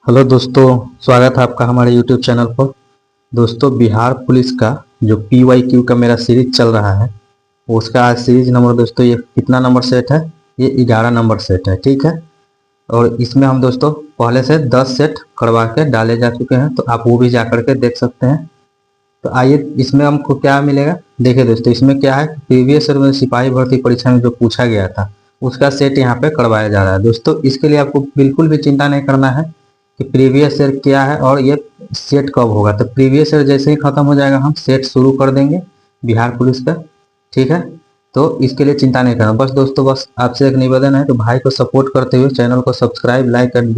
Hello दोस्तों, स्वागत है आपका हमारे यूट्यूब चैनल पर। दोस्तों, बिहार पुलिस का जो PYQ का मेरा सीरीज चल रहा है, उसका आज सीरीज नंबर दोस्तों ये कितना नंबर सेट है? ये 11 नंबर सेट है, ठीक है। और इसमें हम दोस्तों पहले से 10 सेट करवा के डाले जा चुके हैं, तो आप वो भी जा करके देख सकते हैं। तो आइए, इसमें हमको क्या मिलेगा। देखिए दोस्तों, इसमें क्या है, प्रीवियस ईयर में सिपाही भर्ती परीक्षा में जो पूछा गया था उसका सेट यहाँ पे करवाया जा रहा है। दोस्तों, इसके लिए आपको बिल्कुल भी चिंता नहीं करना है कि प्रीवियस ईयर क्या है और ये सेट कब होगा। तो प्रीवियस ईयर जैसे ही खत्म हो जाएगा हम सेट शुरू कर देंगे बिहार पुलिस का, ठीक है। तो इसके लिए चिंता नहीं करना। बस दोस्तों, बस आपसे एक निवेदन है कि भाई को सपोर्ट करते हुए चैनल को सब्सक्राइब, लाइक एंड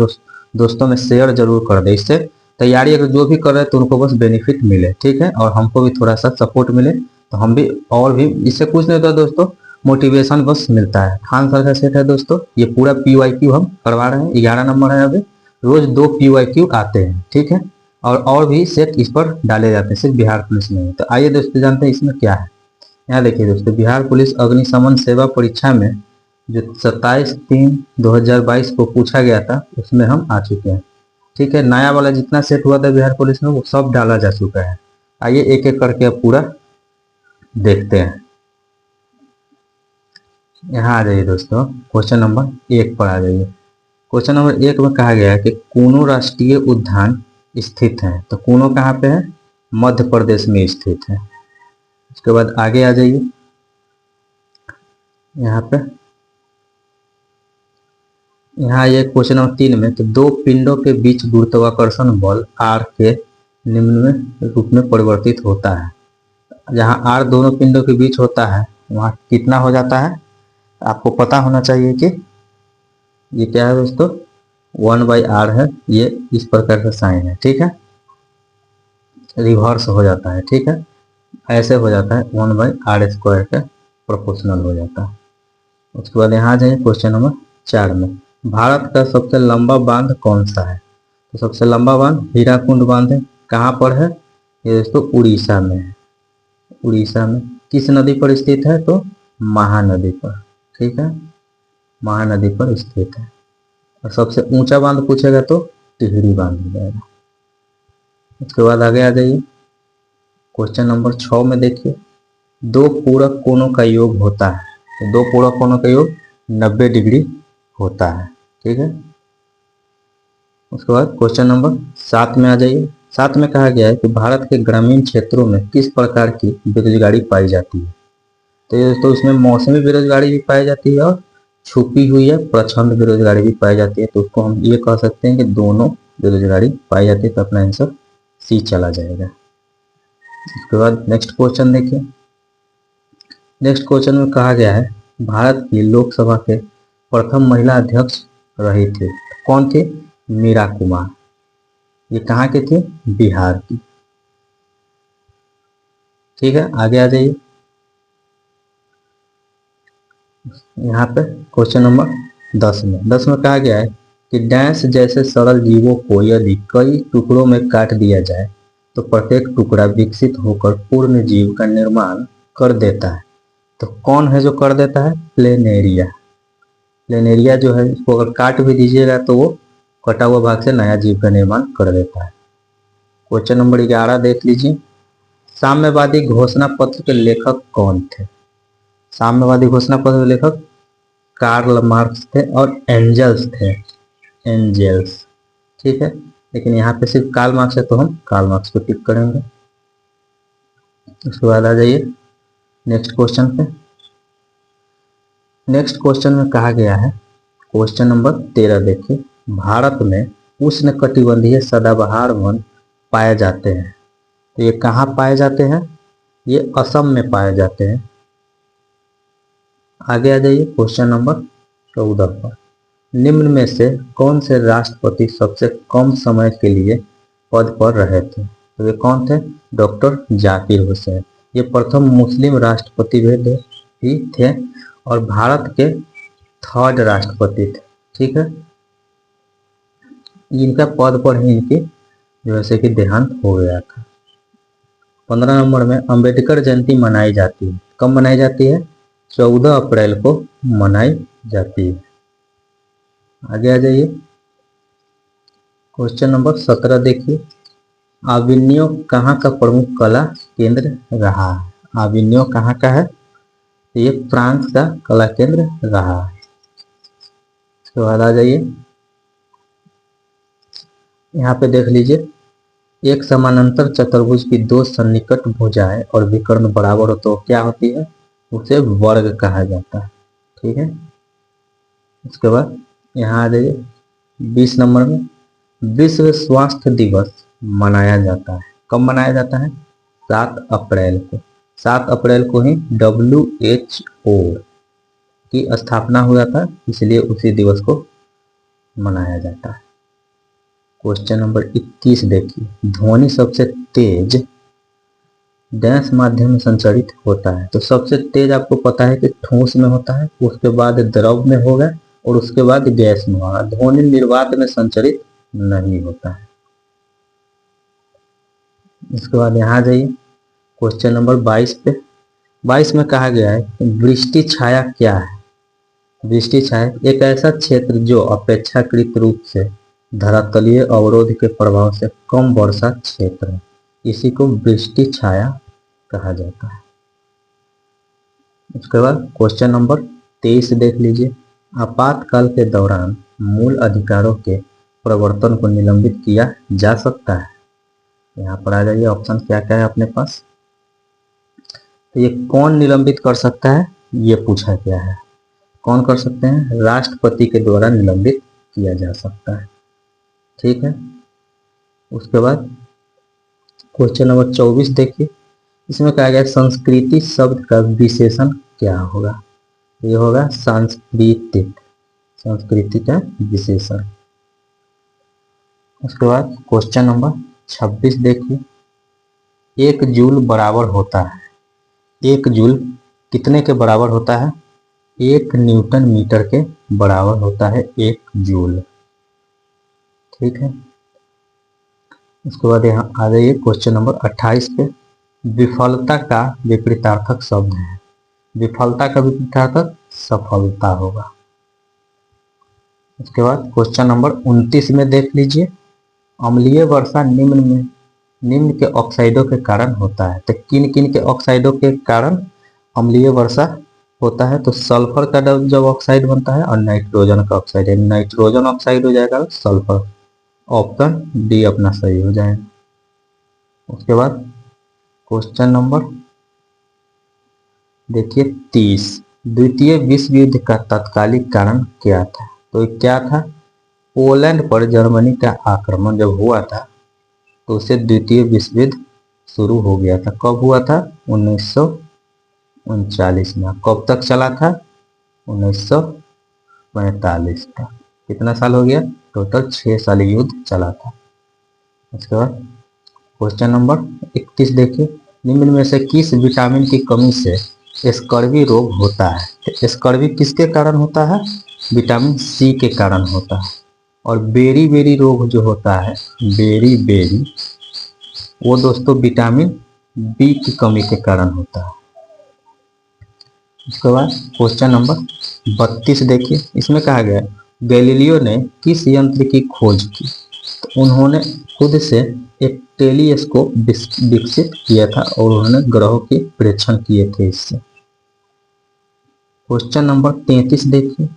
दोस्तों में शेयर जरूर कर दे। इससे तैयारी अगर जो भी कर रहे हैं तो उनको बस बेनिफिट मिले, ठीक है, और हमको भी थोड़ा सा सपोर्ट मिले, तो हम भी और भी इससे कुछ नहीं होता दोस्तों, मोटिवेशन बस मिलता है। खान सर का सेट है दोस्तों, ये पूरा PYQ हम करवा रहे हैं, 11 नंबर है। अभी रोज 2 PYQ आते हैं, ठीक है, और भी सेट इस पर डाले जाते हैं, सिर्फ बिहार पुलिस में। तो आइए दोस्तों जानते हैं इसमें क्या है। यहाँ देखिए दोस्तों, बिहार पुलिस अग्निशमन सेवा परीक्षा में जो 27/3/2022 को पूछा गया था उसमें हम आ चुके हैं, ठीक है। नया वाला जितना सेट हुआ था बिहार पुलिस में वो सब डाला जा चुका है। आइए एक एक करके अब पूरा देखते हैं। यहाँ आ जाइए दोस्तों, क्वेश्चन नंबर 1 पर आ जाइए। क्वेश्चन नंबर 1 में कहा गया है कि कूनो राष्ट्रीय उद्यान स्थित है। तो कूनो कहाँ पे है? मध्य प्रदेश में स्थित है। उसके बाद आगे आ जाइए। यहाँ पे यहाँ ये क्वेश्चन नंबर 3 में, तो दो पिंडों के बीच गुरुत्वाकर्षण बल R के निम्न में रूप में परिवर्तित होता है। जहाँ R दोनों पिंडों के बीच होता है वहाँ कितना हो जाता है? आपको पता होना चाहिए कि ये क्या है दोस्तों, 1/R है। ये इस प्रकार का साइन है, ठीक है, रिवर्स हो जाता है, ठीक है, ऐसे हो जाता है, 1/R² का प्रोपोर्शनल हो जाता है। उसके बाद यहाँ आ जाइए क्वेश्चन नंबर 4 में, भारत का सबसे लंबा बांध कौन सा है? तो सबसे लंबा बांध हीराकुंड बांध है। कहाँ पर है? ये दोस्तों उड़ीसा में है। उड़ीसा में किस नदी पर स्थित है? तो महानदी पर, ठीक है, महानदी पर स्थित है। और सबसे ऊंचा बांध पूछेगा तो टिहरी बांध हो जाएगा। उसके बाद आगे आ जाइए क्वेश्चन नंबर 6 में देखिए, दो पूरक कोणों का योग होता है। तो दो पूरक कोणों का योग 90 डिग्री होता है, ठीक है। उसके बाद क्वेश्चन नंबर 7 में आ जाइए। 7 में कहा गया है कि भारत के ग्रामीण क्षेत्रों में किस प्रकार की बेरोजगारी पाई जाती है? तो ये दोस्तों उसमें मौसमी बेरोजगारी भी पाई जाती है और छुपी हुई है प्रछन्न बेरोजगारी भी पाई जाती है। तो उसको हम ये कह सकते हैं कि दोनों बेरोजगारी पाई जाती है। तो अपना आंसर C चला जाएगा। उसके बाद नेक्स्ट क्वेश्चन देखिए। नेक्स्ट क्वेश्चन में कहा गया है, भारत की लोकसभा के प्रथम महिला अध्यक्ष रही थी। कौन थी? मीरा कुमार। ये कहाँ की थी? बिहार की, ठीक है। आगे आ जाइए। यहाँ पे क्वेश्चन नंबर 10 में कहा गया है कि डैश जैसे सरल जीवों को यदि कई टुकड़ों में काट दिया जाए तो प्रत्येक टुकड़ा विकसित होकर पूर्ण जीव का निर्माण कर देता है। तो कौन है जो कर देता है? प्लेनेरिया। प्लेनेरिया जो है इसको अगर काट भी दीजिएगा तो वो कटा हुआ भाग से नया जीव का निर्माण कर देता है। क्वेश्चन नंबर 11 देख लीजिए, साम्यवादी घोषणा पत्र के लेखक कौन थे? साम्यवादी घोषणा पत्र के लेखक कार्ल मार्क्स थे और एंजल्स थे, एंजल्स, ठीक है। लेकिन यहाँ पे सिर्फ कार्ल मार्क्स है तो हम कार्ल मार्क्स को टिक करेंगे। उसके बाद आ जाइए नेक्स्ट क्वेश्चन पे। नेक्स्ट क्वेश्चन में कहा गया है, क्वेश्चन नंबर 13 देखिए, भारत में उष्णकटिबंधीय सदाबहार वन पाए जाते हैं। तो ये कहाँ पाए जाते हैं? ये असम में पाए जाते हैं। आगे आ जाइए क्वेश्चन नंबर 14 पर, निम्न में से कौन से राष्ट्रपति सबसे कम समय के लिए पद पर रहे थे? तो ये कौन थे? डॉक्टर जाकिर हुसैन। ये प्रथम मुस्लिम राष्ट्रपति भी थे और भारत के 3rd राष्ट्रपति थे, ठीक है। इनका पद पर ही इनकी जैसे कि देहांत हो गया था। 15 नंबर में अंबेडकर जयंती मनाई जाती है। कब मनाई जाती है? 14 अप्रैल को मनाई जाती है। आगे आ जाइए क्वेश्चन नंबर 17 देखिए, आविन्यो कहाँ का प्रमुख कला केंद्र रहा है? आविन्यो कहाँ का है? तो ये फ्रांस का कला केंद्र रहा है। इसके बाद आ जाइए, यहाँ पे देख लीजिए, एक समानांतर चतुर्भुज की दो सन्निकट भुजाएं और विकर्ण बराबर हो तो क्या होती है? उसे वर्ग कहा जाता है। ठीक है, उसके बाद यहाँ आ जाइए 20 नंबर में, विश्व स्वास्थ्य दिवस मनाया जाता है। कब मनाया जाता है? 7 अप्रैल को। 7 अप्रैल को ही WHO की स्थापना हुआ था, इसलिए उसी दिवस को मनाया जाता है। क्वेश्चन नंबर 21 देखिए, ध्वनि सबसे तेज डैश माध्यम में संचरित होता है। तो सबसे तेज आपको पता है कि ठोस में होता है, उसके बाद द्रव में होगा और उसके बाद गैस में होगा। ध्वनि निर्वात में संचरित नहीं होता है। इसके बाद यहाँ आ जाइए क्वेश्चन नंबर 22 पे। 22 में कहा गया है वृष्टि छाया क्या है? वृष्टि छाया एक ऐसा क्षेत्र जो अपेक्षाकृत रूप से धरातलीय अवरोध के प्रभाव से कम वर्षा क्षेत्र है, इसी को वृष्टि छाया कहा जाता है। उसके बाद क्वेश्चन नंबर 23 देख लीजिए, आपातकाल के दौरान मूल अधिकारों के प्रवर्तन को निलंबित किया जा सकता है। यहाँ पर आ जाइए, ऑप्शन क्या क्या है अपने पास। तो ये कौन निलंबित कर सकता है, ये पूछा गया है। कौन कर सकते हैं? राष्ट्रपति के द्वारा निलंबित किया जा सकता है। ठीक है, उसके बाद क्वेश्चन नंबर 24 देखिए, इसमें कहा गया संस्कृति शब्द का विशेषण क्या होगा? ये होगा सांस्कृतिक, संस्कृति का विशेषण। उसके बाद क्वेश्चन नंबर 26 देखिए, 1 जूल बराबर होता है, 1 जूल कितने के बराबर होता है? 1 न्यूटन मीटर के बराबर होता है 1 जूल। ठीक है, उसके बाद यहाँ आ जाइए क्वेश्चन नंबर 28 पे, विफलता का विपरीतार्थक शब्द है। विफलता का विपरीतार्थक सफलता होगा। उसके बाद क्वेश्चन नंबर 29 में देख लीजिए, अम्लीय वर्षा निम्न के ऑक्साइडों के कारण होता है। तो किन किन के ऑक्साइडों के कारण अम्लीय वर्षा होता है? तो सल्फर का जब ऑक्साइड बनता है और नाइट्रोजन का ऑक्साइड, नाइट्रोजन ऑक्साइड हो जाएगा सल्फर। ऑप्शन डी अपना सही हो जाएगा। उसके बाद क्वेश्चन नंबर देखिए 30, द्वितीय विश्व युद्ध का तात्कालिक कारण क्या था? तो क्या था? पोलैंड पर जर्मनी का आक्रमण जब हुआ था तो उससे द्वितीय विश्व युद्ध शुरू हो गया था। कब हुआ था? 1939 में। कब तक चला था? 1945 तक। कितना साल हो गया? टोटल 6 साल युद्ध चला था। उसके बाद क्वेश्चन नंबर 31 देखिए, निम्न में से किस विटामिन की कमी से स्कर्वी रोग होता है? तो स्कर्वी किसके कारण होता है? विटामिन सी के कारण होता है। और बेरी बेरी रोग जो होता है, बेरी बेरी, वो दोस्तों विटामिन बी की कमी के कारण होता है। उसके बाद क्वेश्चन नंबर 32 देखिए, इसमें कहा गया गैलीलियो ने किस यंत्र की खोज की? तो उन्होंने खुद से एक टेलीस्कोप विकसित किया था और उन्होंने ग्रहों के प्रेक्षण किए थे इससे। क्वेश्चन नंबर 33 देखिए,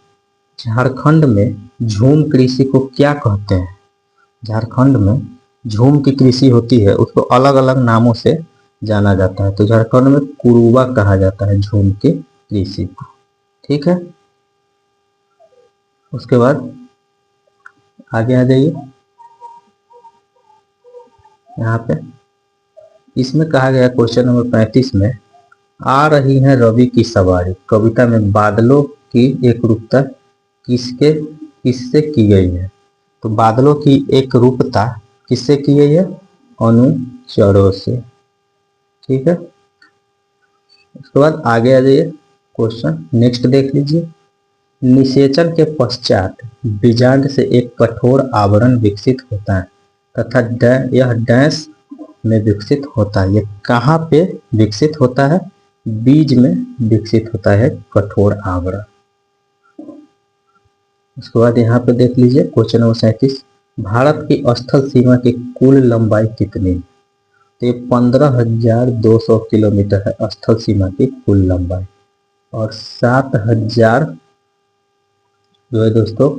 झारखंड में झूम कृषि को क्या कहते हैं? झारखंड में झूम की कृषि होती है, उसको अलग अलग नामों से जाना जाता है। तो झारखंड में कुरुबा कहा जाता है झूम की कृषि को। ठीक है, उसके बाद आगे आ जाइए, यहाँ पे इसमें कहा गया क्वेश्चन नंबर 35 में, आ रही है रवि की सवारी कविता में बादलों की एकरूपता किससे की गई है? तो बादलों की एक रूपता किससे की गई है? अनुचरों से। ठीक है, उसके बाद आगे आ जाइए, क्वेश्चन नेक्स्ट देख लीजिए, निषेचन के पश्चात बीजांड से एक कठोर आवरण विकसित होता है तथा यह डैश में विकसित होता है। यह कहाँ पे विकसित होता है? बीज में विकसित होता है कठोर आवरण। उसके बाद यहाँ पे देख लीजिए क्वेश्चन नंबर 37, भारत की स्थल सीमा की कुल लंबाई कितनी है? तो ये 15,200 किलोमीटर है स्थल सीमा की कुल लंबाई। और 7,000 जो है दोस्तों,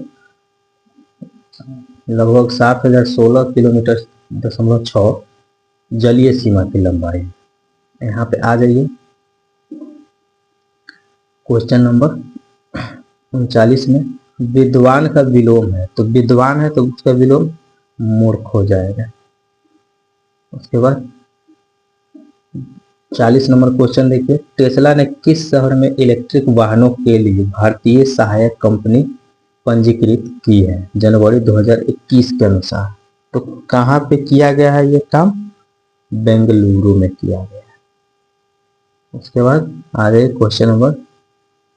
लगभग 7,016 किलोमीटर 6 जलीय सीमा की लंबाई है। यहाँ पे आ जाइए क्वेश्चन नंबर 39 में। विद्वान का विलोम है, तो विद्वान है तो उसका विलोम मूर्ख हो जाएगा। उसके बाद 40 नंबर क्वेश्चन देखिए। टेस्ला ने किस शहर में इलेक्ट्रिक वाहनों के लिए भारतीय सहायक कंपनी पंजीकृत की है जनवरी 2021 के अनुसार? तो कहाँ पे किया गया है ये काम? बेंगलुरु में किया गया है। उसके बाद आ गए क्वेश्चन नंबर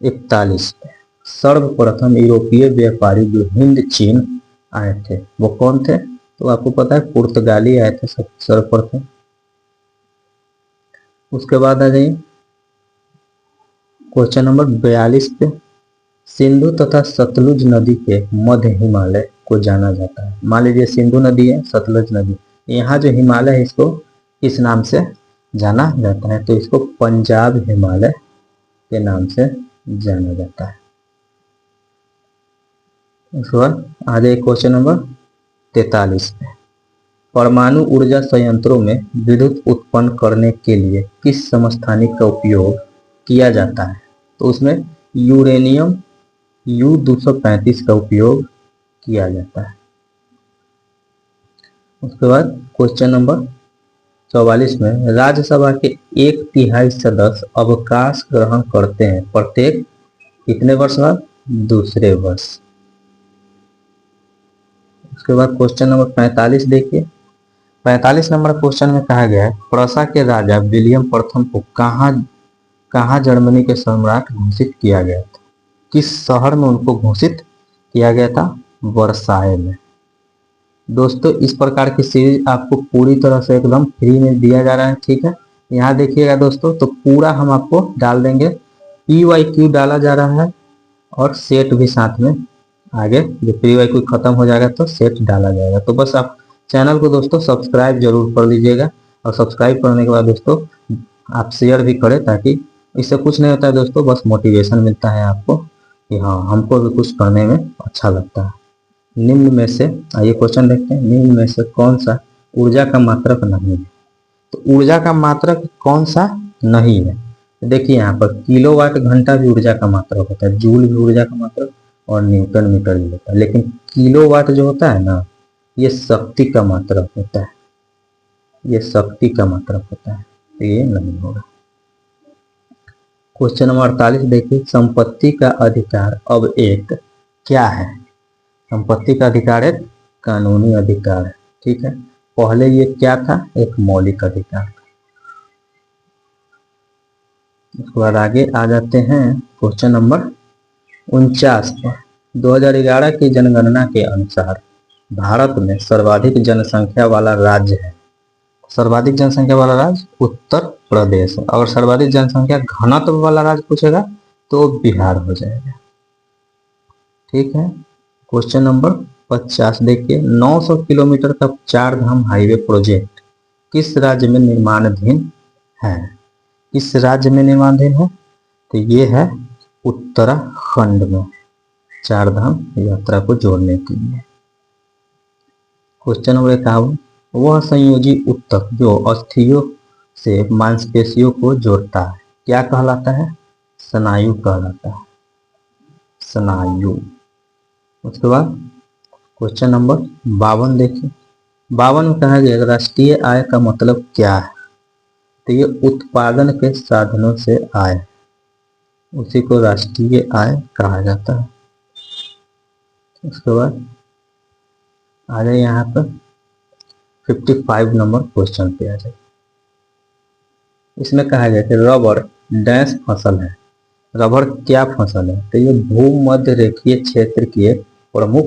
41 पे। सर्वप्रथम यूरोपीय व्यापारी जो हिंद चीन आए थे वो कौन थे? तो आपको पता है पुर्तगाली आए थे सर्वप्रथम। उसके बाद आ जाइए क्वेश्चन नंबर 42 पे। सिंधु तथा सतलुज नदी के मध्य हिमालय को जाना जाता है। मान लीजिए सिंधु नदी है, सतलुज नदी, यहाँ जो हिमालय है इसको किस नाम से जाना जाता है? तो इसको पंजाब हिमालय के नाम से जाना जाता है। उसके बाद आ जाइए क्वेश्चन नंबर 43 पे। परमाणु ऊर्जा संयंत्रों में विद्युत उत्पन्न करने के लिए किस समस्थानिक का उपयोग किया जाता है? तो उसमें यूरेनियम U-235 का उपयोग किया जाता है। उसके बाद क्वेश्चन नंबर 44 में। राज्यसभा के 1/3 सदस्य अवकाश ग्रहण करते हैं प्रत्येक कितने वर्ष बाद? दूसरे वर्ष। उसके बाद क्वेश्चन नंबर 45 देखिए। 45 नंबर क्वेश्चन में कहा गया है प्रसा के राजा विलियम प्रथम को कहाँ जर्मनी के सम्राट घोषित किया गया था? किस शहर में उनको घोषित किया गया था? वर्साय में। दोस्तों इस प्रकार की सीरीज आपको पूरी तरह से एकदम फ्री में दिया जा रहा है, ठीक है। यहाँ देखिएगा दोस्तों, तो पूरा हम आपको डाल देंगे। PYQ डाला जा रहा है और सेट भी साथ में आगे जब PYQ खत्म हो जाएगा तो सेट डाला जाएगा। तो बस आप चैनल को दोस्तों सब्सक्राइब जरूर कर लीजिएगा, और सब्सक्राइब करने के बाद दोस्तों आप शेयर भी करें, ताकि इससे कुछ नहीं होता है दोस्तों, बस मोटिवेशन मिलता है आपको कि हाँ हमको भी कुछ करने में अच्छा लगता है। निम्न में से, आइए क्वेश्चन देखते हैं, निम्न में से कौन सा ऊर्जा का मात्रक नहीं है? तो ऊर्जा का मात्रक कौन सा नहीं है? देखिए यहाँ पर किलोवाट घंटा भी ऊर्जा का मात्रक होता है, जूल भी ऊर्जा का मात्रक, और न्यूटन मीटर भी होता है। लेकिन किलोवाट जो होता है ना, ये शक्ति का मात्रक होता है, ये शक्ति का मात्रक होता है, तो ये नहीं होगा। क्वेश्चन नंबर 48 देखिए। संपत्ति का अधिकार अब एक क्या है? संपत्ति का अधिकार एक कानूनी अधिकार है, ठीक है। पहले ये क्या था? एक मौलिक अधिकार था। उसके बाद आगे आ जाते हैं क्वेश्चन नंबर 49 पर। 2011 की जनगणना के अनुसार भारत में सर्वाधिक जनसंख्या वाला राज्य है। सर्वाधिक जनसंख्या वाला राज्य उत्तर प्रदेश है। अगर सर्वाधिक जनसंख्या घनत्व वाला राज्य पूछेगा तो बिहार हो जाएगा, ठीक है। क्वेश्चन नंबर 50 देखिए। 900 किलोमीटर का 4 धाम हाईवे प्रोजेक्ट किस राज्य में निर्माणाधीन है? किस राज्य में निर्माणाधीन है? तो ये है उत्तराखंड में, 4 धाम यात्रा को जोड़ने के लिए। Question number 51। वह संयोजी ऊतक जो अस्थियों से मांसपेशियों को जोड़ता है क्या कहलाता है? स्नायु कहलाता है, स्नायु। उसके बाद क्वेश्चन नंबर 52 देखिए। 52 में कहा गया राष्ट्रीय आय का मतलब क्या है? तो ये उत्पादन के साधनों से आय, उसी को राष्ट्रीय आय कहा जाता है। उसके बाद आ जाए यहाँ पर 55 नंबर क्वेश्चन पे आ जाए। इसमें कहा गया कि रबर डैश फसल है। रबर क्या फसल है? तो ये भूमध्य रेखीय क्षेत्र की एक प्रमुख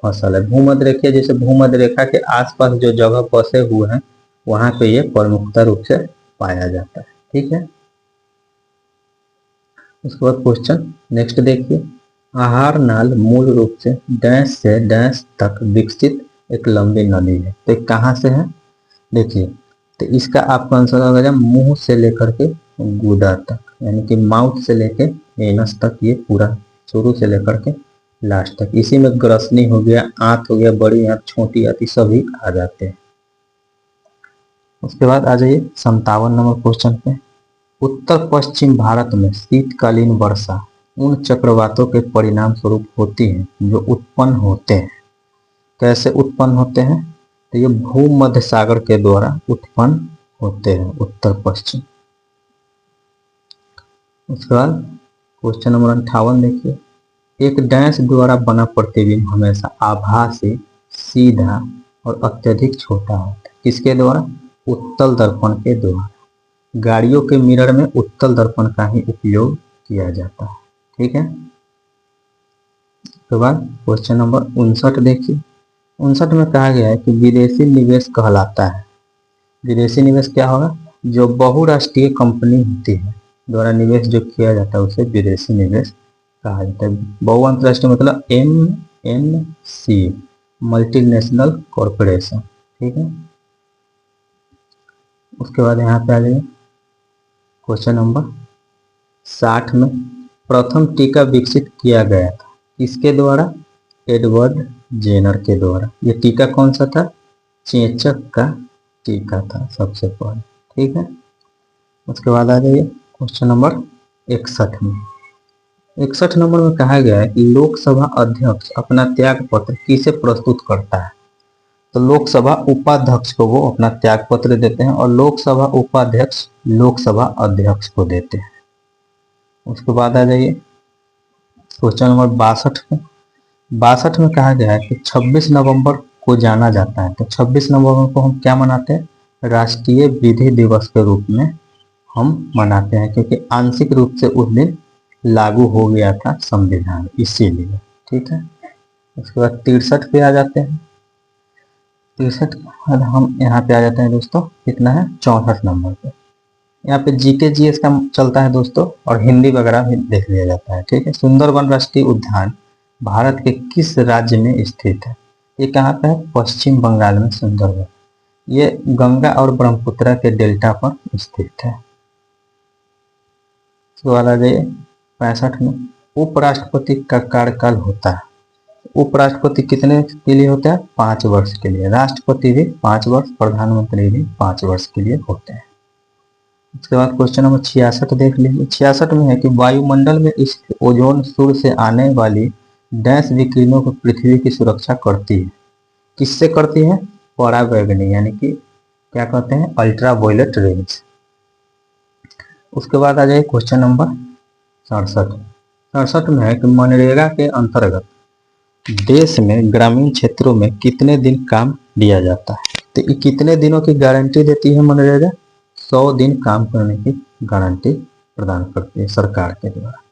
फसल है। भूमध्य रेखीय, जैसे भूमध्य रेखा के आसपास जो जगह बसे हुए हैं वहां पे ये प्रमुखता रूप से पाया जाता है, ठीक है। उसके बाद क्वेश्चन नेक्स्ट देखिए। आहार नाल मूल रूप से डैश तक विकसित एक लंबी नदी है। तो ये कहाँ से है देखिए, तो इसका आपका आंसर होगा जब मुंह से लेकर के गुदा तक, यानी कि माउथ से लेके एनस तक, ये पूरा शुरू से लेकर के लास्ट तक। इसी में ग्रसनी हो गया, आंत हो गया, बड़ी आंत, छोटी आंत, सभी आ जाते हैं। उसके बाद आ जाइए 57 नंबर क्वेश्चन पे। उत्तर पश्चिम भारत में शीतकालीन वर्षा उन चक्रवातों के परिणाम स्वरूप होती है जो उत्पन्न होते हैं। कैसे उत्पन्न होते हैं? तो ये भूमध्य सागर के द्वारा उत्पन्न होते हैं उत्तर पश्चिम। उसके बाद क्वेश्चन नंबर 58 देखिए। एक डैश द्वारा बना प्रतिबिंब हमेशा आभासी, सीधा और अत्यधिक छोटा होता है। किसके द्वारा? उत्तल दर्पण के द्वारा। गाड़ियों के मिरर में उत्तल दर्पण का ही उपयोग किया जाता है। ठीक है। उसके बाद क्वेश्चन नंबर 59 देखिए। 59 में कहा गया है कि विदेशी निवेश कहलाता है। विदेशी निवेश क्या होगा? जो बहुराष्ट्रीय कंपनी होती है द्वारा निवेश जो किया जाता है उसे विदेशी निवेश कहा जाता है। बहु अंतरराष्ट्रीय मतलब MNC, मल्टीनेशनल कॉरपोरेशन। ठीक है। उसके बाद यहाँ पे आ जाइए क्वेश्चन नंबर 60 में। प्रथम टीका विकसित किया गया था किसके द्वारा? एडवर्ड जेनर के द्वारा। ये टीका कौन सा था? चेचक का टीका था सबसे पहले। ठीक है। उसके बाद आ जाइए क्वेश्चन नंबर 61 में। 61 नंबर में कहा गया है कि लोकसभा अध्यक्ष अपना त्याग पत्र किसे प्रस्तुत करता है? तो लोकसभा उपाध्यक्ष को वो अपना त्याग पत्र देते हैं और लोकसभा उपाध्यक्ष लोकसभा अध्यक्ष को देते हैं। उसके बाद आ जाइए क्वेश्चन नंबर 62 में। 62 में कहा गया है कि 26 नवंबर को जाना जाता है। तो 26 नवंबर को हम क्या मनाते हैं? राष्ट्रीय विधि दिवस के रूप में हम मनाते हैं, क्योंकि आंशिक रूप से उस दिन लागू हो गया था संविधान, इसीलिए। ठीक है। उसके बाद 63 पे आ जाते हैं। 63 के बाद हम यहाँ पे आ जाते हैं दोस्तों, कितना है? 64 नंबर पे। यहाँ पे जीके जीएस का चलता है दोस्तों, और हिंदी वगैरह भी देख लिया जाता है। ठीक है। सुंदरवन राष्ट्रीय उद्यान भारत के किस राज्य में स्थित है? ये कहाँ पे है? पश्चिम बंगाल में सुंदरवन। ये गंगा और ब्रह्मपुत्र के डेल्टा पर स्थित है। सवाल आ जाइए 65 में। उपराष्ट्रपति का कार्यकाल होता है। उपराष्ट्रपति कितने के लिए होता है? 5 वर्ष के लिए। राष्ट्रपति भी 5 वर्ष, प्रधानमंत्री भी 5 वर्ष के लिए होते हैं। उसके बाद क्वेश्चन नंबर 66 देख लीजिए। 66 में है कि वायुमंडल में स्थित ओजोन सूर्य से आने वाली डैश विकिरणों को पृथ्वी की सुरक्षा करती है। किससे करती है? पराबैंगनी, यानी कि क्या कहते हैं? Ultraviolet range. उसके बाद आ जाए क्वेश्चन नंबर 67। 67 में है कि मनरेगा के अंतर्गत देश में ग्रामीण क्षेत्रों में कितने दिन काम दिया जाता है? तो ये कितने दिनों की गारंटी देती है मनरेगा? 100 दिन काम करने की गारंटी प्रदान करती है सरकार के द्वारा।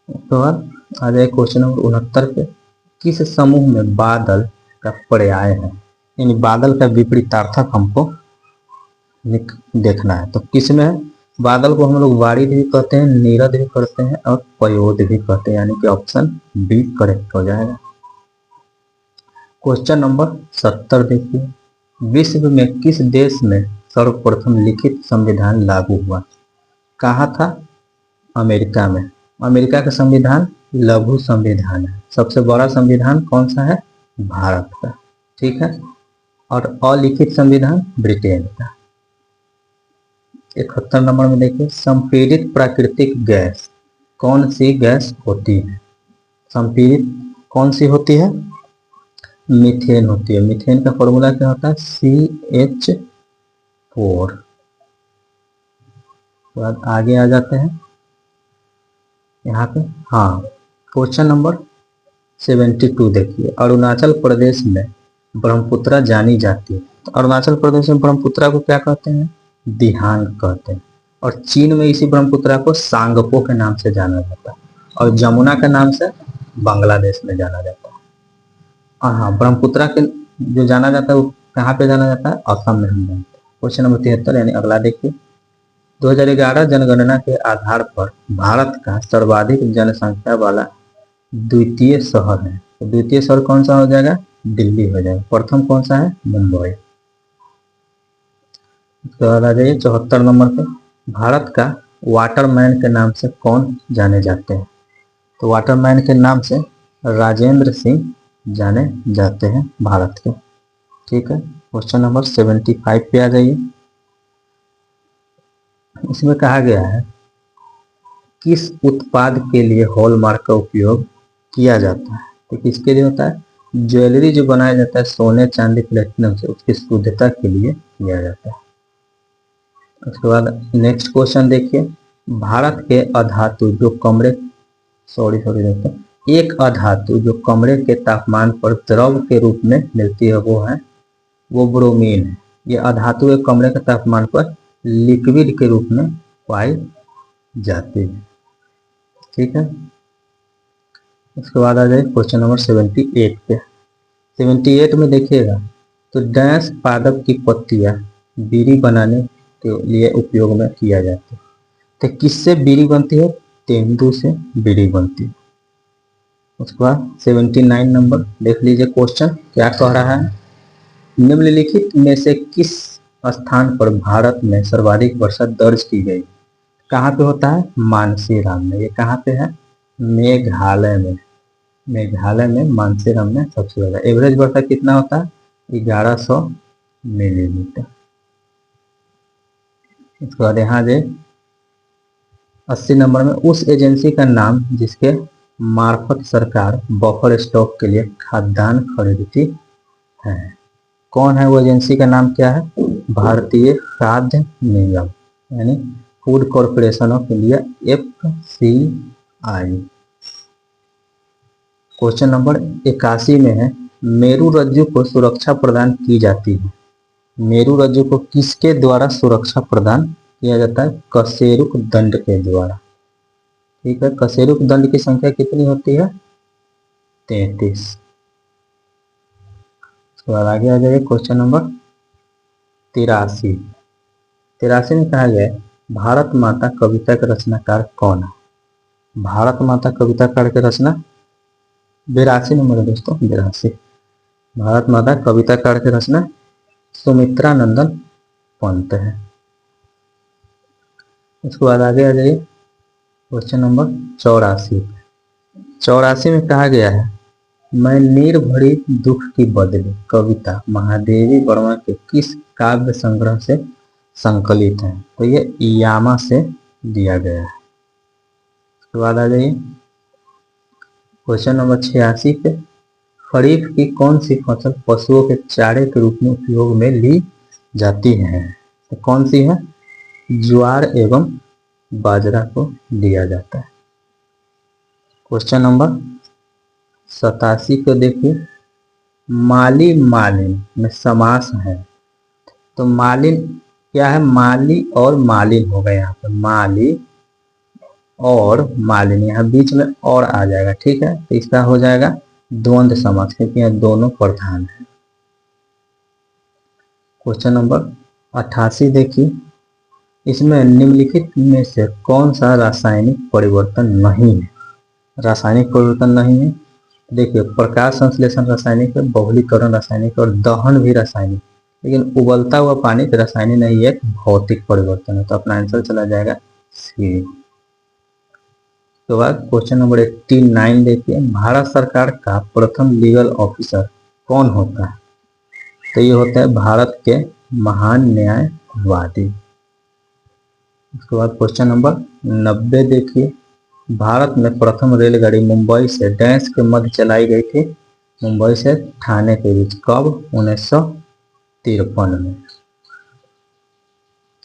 उसके बाद आ जाए क्वेश्चन नंबर 69 पे। किस समूह में बादल का पर्याय है? यानी बादल का विपरीतार्थक हमको देखना है। तो किस में है? बादल को हम लोग वारिध भी कहते हैं, नीरद भी कहते हैं और पयोध भी कहते हैं, यानी कि ऑप्शन बी करेक्ट हो जाएगा। क्वेश्चन नंबर 70 देखिए। विश्व में किस देश में सर्वप्रथम लिखित संविधान लागू हुआ? कहा था? अमेरिका में। अमेरिका का संविधान लघु संविधान है। सबसे बड़ा संविधान कौन सा है? भारत का। ठीक है। और अलिखित संविधान ब्रिटेन का। 71 नंबर में देखिए। संपीड़ित प्राकृतिक गैस कौन सी गैस होती है? संपीड़ित कौन सी होती है? मीथेन होती है। मीथेन का फॉर्मूला क्या होता है? CH4। बाद आगे आ जाते हैं यहाँ पे। हाँ, क्वेश्चन नंबर 72 देखिए। अरुणाचल प्रदेश में ब्रह्मपुत्रा जानी जाती है। तो अरुणाचल प्रदेश में ब्रह्मपुत्रा को क्या कहते हैं? दिहांग कहते हैं। और चीन में इसी ब्रह्मपुत्रा को सांगपो के नाम से जाना जाता है, और जमुना के नाम से बांग्लादेश में जाना जाता है। और हाँ, ब्रह्मपुत्रा के जो जाना जाता है वो कहाँ पे जाना जाता है? असम में हम जानते हैं। क्वेश्चन नंबर 73 यानी अगला देखिए। 2011 जनगणना के आधार पर भारत का सर्वाधिक जनसंख्या वाला द्वितीय शहर है। तो द्वितीय शहर कौन सा हो जाएगा? दिल्ली हो जाएगा। प्रथम कौन सा है? मुंबई। उसके बाद आ जाइए 74 नंबर पे, भारत का वाटरमैन के नाम से कौन जाने जाते हैं? तो वाटरमैन के नाम से राजेंद्र सिंह जाने जाते हैं भारत के। ठीक है, क्वेश्चन नंबर 75 पे आ जाइए। इसमें कहा गया है किस उत्पाद के लिए हॉलमार्क का उपयोग किया जाता है? तो किसके लिए होता है? ज्वेलरी जो बनाया जाता है सोने चांदी प्लेटिनम से, उसकी शुद्धता के लिए किया जाता है। उसके बाद नेक्स्ट क्वेश्चन देखिए, भारत के अधातु जो कमरे देखते हैं, एक अधातु जो कमरे के तापमान पर द्रव के रूप में मिलती है वो ब्रोमीन है। ये अधातु एक कमरे के तापमान पर लिक्विड के रूप में पाई जाती है। ठीक है, उसके बाद आ जाए क्वेश्चन नंबर 78 पे। 78 में देखिएगा, तो डैश पादप की पत्तियां बीड़ी बनाने के लिए उपयोग में किया जाता है। तो किससे बीड़ी बनती है? तेंदू से बीड़ी बनती है। उसके बाद 79 नंबर देख लीजिए, क्वेश्चन क्या कह रहा है, निम्नलिखित में से किस स्थान पर भारत में सर्वाधिक वर्षा दर्ज की गई? कहाँ पे होता है? मानसीराम में। ये कहाँ पे है? मेघालय में। मेघालय में मानसीराम में सबसे ज्यादा। एवरेज वर्षा कितना होता है? 1100 मिलीमीटर। उसके बाद यहाँ जे 80 नंबर में, उस एजेंसी का नाम जिसके मार्फत सरकार बफर स्टॉक के लिए खाद्यान्न खरीदती है। कौन है वो एजेंसी का नाम? क्या है? भारतीय खाद्य निगम, यानी food corporation of India, FCI। Question number 81 में है, मेरू रज्जु को सुरक्षा प्रदान की जाती है। मेरू रज्जु को किसके द्वारा सुरक्षा प्रदान किया जाता है? कशेरुक दंड के द्वारा। ठीक है, कशेरुक दंड की संख्या कितनी होती है? 33। उसके बाद आगे आ जाइए क्वेश्चन नंबर 83। 83 में कहा गया है, भारत माता कविता के रचनाकार कौन है? भारत माता कविता कार के रचना 82 नंबर है दोस्तों, 82। भारत माता कविता कार के रचना सुमित्रा नंदन पंत है। उसके बाद आगे आ जाइए क्वेश्चन नंबर 84। 84 में कहा गया है, मैं नीर भरी दुख की बदली कविता महादेवी वर्मा के किस काव्य संग्रह से संकलित है? तो ये यामा से दिया गया है। उसके बाद आ जाइए क्वेश्चन नंबर 86 पे, खरीफ की कौन सी फसल पशुओं के चारे के रूप में उपयोग में ली जाती है? तो कौन सी है? ज्वार एवं बाजरा को लिया जाता है। क्वेश्चन नंबर 87 को देखिए, माली मालिन में समास है। तो मालिन क्या है? माली और मालिन हो गए। यहाँ पे माली और मालिन, यहाँ बीच में और आ जाएगा। ठीक है, तो इसका हो जाएगा द्वंद्व समास, क्योंकि यहाँ दोनों प्रधान है। क्वेश्चन नंबर 88 देखिए, इसमें निम्नलिखित में से कौन सा रासायनिक परिवर्तन नहीं है? रासायनिक परिवर्तन नहीं है, देखिए प्रकाश संश्लेषण रासायनिक है, बहुलीकरण रासायनिक और दहन भी रासायनिक, लेकिन उबलता हुआ पानी रासायनिक नहीं है, भौतिक परिवर्तन है। तो अपना आंसर चला जाएगा सी। तो बाद क्वेश्चन नंबर 89 देखिए, भारत सरकार का प्रथम लीगल ऑफिसर कौन होता है? तो ये होता है भारत के महान न्यायवादी। उसके बाद क्वेश्चन नंबर 90 देखिए, भारत में प्रथम रेलगाड़ी मुंबई से डैश के मध्य चलाई गई थी? मुंबई से ठाणे के बीच। कब? 1953 में।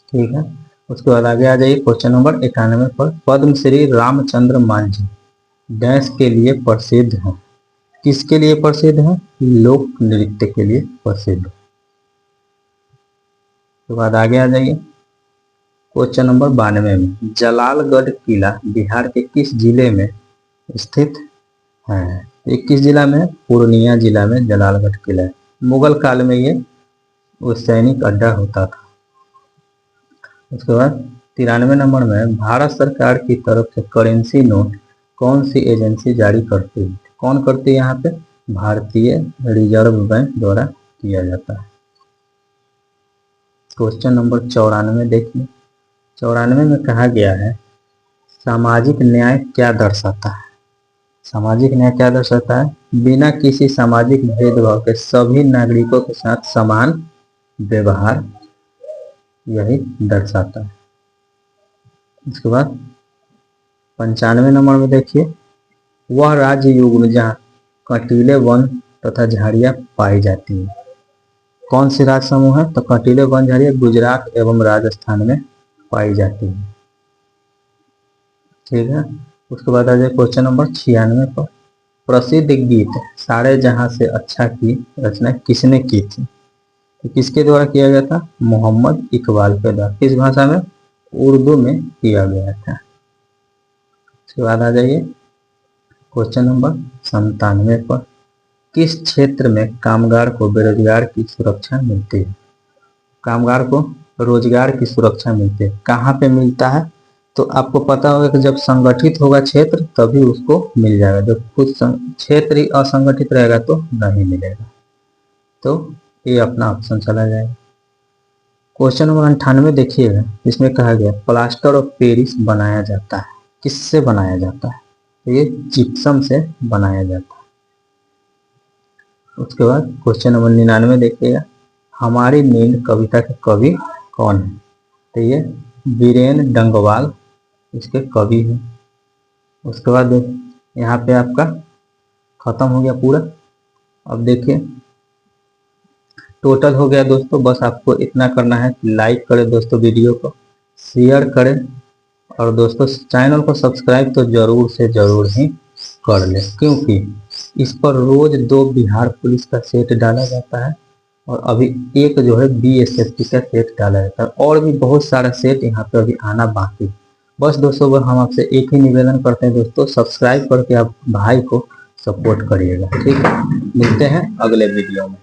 ठीक है, उसके बाद आगे आ जाइए क्वेश्चन नंबर 91 पर, पद्मश्री रामचंद्र मांझी डैश के लिए प्रसिद्ध है? किसके लिए प्रसिद्ध है? लोक नृत्य के लिए प्रसिद्ध। उसके बाद आगे आ जाइए क्वेश्चन नंबर 92 में, जलालगढ़ किला बिहार के किस जिले में स्थित है? ये किस जिला में? पूर्णिया जिला में जलालगढ़ किला है। मुगल काल में ये वो सैनिक अड्डा होता था। उसके बाद 93 नंबर में, भारत सरकार की तरफ से करेंसी नोट कौन सी एजेंसी जारी करती है? कौन करती है यहाँ पे? भारतीय रिजर्व बैंक द्वारा किया जाता है। क्वेश्चन नंबर 94 देखिए। 94 में कहा गया है सामाजिक न्याय क्या दर्शाता है। सामाजिक न्याय क्या दर्शाता है? बिना किसी सामाजिक भेदभाव के सभी नागरिकों के साथ समान व्यवहार, यही दर्शाता है। इसके बाद 95 नंबर में देखिए, वह राज्य युग में जहाँ कंटीले वन तथा झाड़ियाँ पाई जाती हैं। कौन से राज्य समूह है? तो कंटीले वन झाड़ियाँ गुजरात एवं राजस्थान में पाई जाती है। ठीक है। उसके बाद आ जाए क्वेश्चन नंबर 96 पर। प्रसिद्ध गीत सारे जहां से अच्छा की रचना किसने की थी? तो किसके द्वारा किया गया था? मोहम्मद इकबाल के द्वारा। किस भाषा में? उर्दू में किया गया था। उसके बाद आ जाइए क्वेश्चन नंबर 97 पर। किस क्षेत्र में कामगार को बेरोजगार की सुरक्षा मिलती है? कामगार को रोजगार की सुरक्षा मिलती है। कहाँ पे मिलता है? तो आपको पता होगा कि जब संगठित होगा क्षेत्र तभी उसको मिल जाएगा। जब खुद क्षेत्र ही असंगठित रहेगा तो नहीं मिलेगा। तो ये अपना ऑप्शन चला जाएगा। क्वेश्चन नंबर 98 देखिएगा। इसमें कहा गया प्लास्टर ऑफ पेरिस बनाया जाता है। किससे बनाया जाता है? तो ये जिप्सम से बनाया जाता है। उसके बाद क्वेश्चन नंबर 99 देखिएगा। हमारी नींद कविता के कवि कौन है? तो ये वीरेन डंगवाल इसके कवि हैं। उसके बाद यहाँ पे आपका खत्म हो गया पूरा। अब देखिए टोटल हो गया दोस्तों। बस आपको इतना करना है कि लाइक करें दोस्तों, वीडियो को शेयर करें और दोस्तों चैनल को सब्सक्राइब तो जरूर से जरूर ही कर ले, क्योंकि इस पर रोज 2 बिहार पुलिस का सेट डाला जाता है और अभी एक जो है BSFP का सेट डाला जाता है और भी बहुत सारा सेट यहाँ पे अभी आना बाकी। बस दोस्तों हम आपसे एक ही निवेदन करते हैं दोस्तों, सब्सक्राइब करके आप भाई को सपोर्ट करिएगा। ठीक है, मिलते हैं अगले वीडियो में।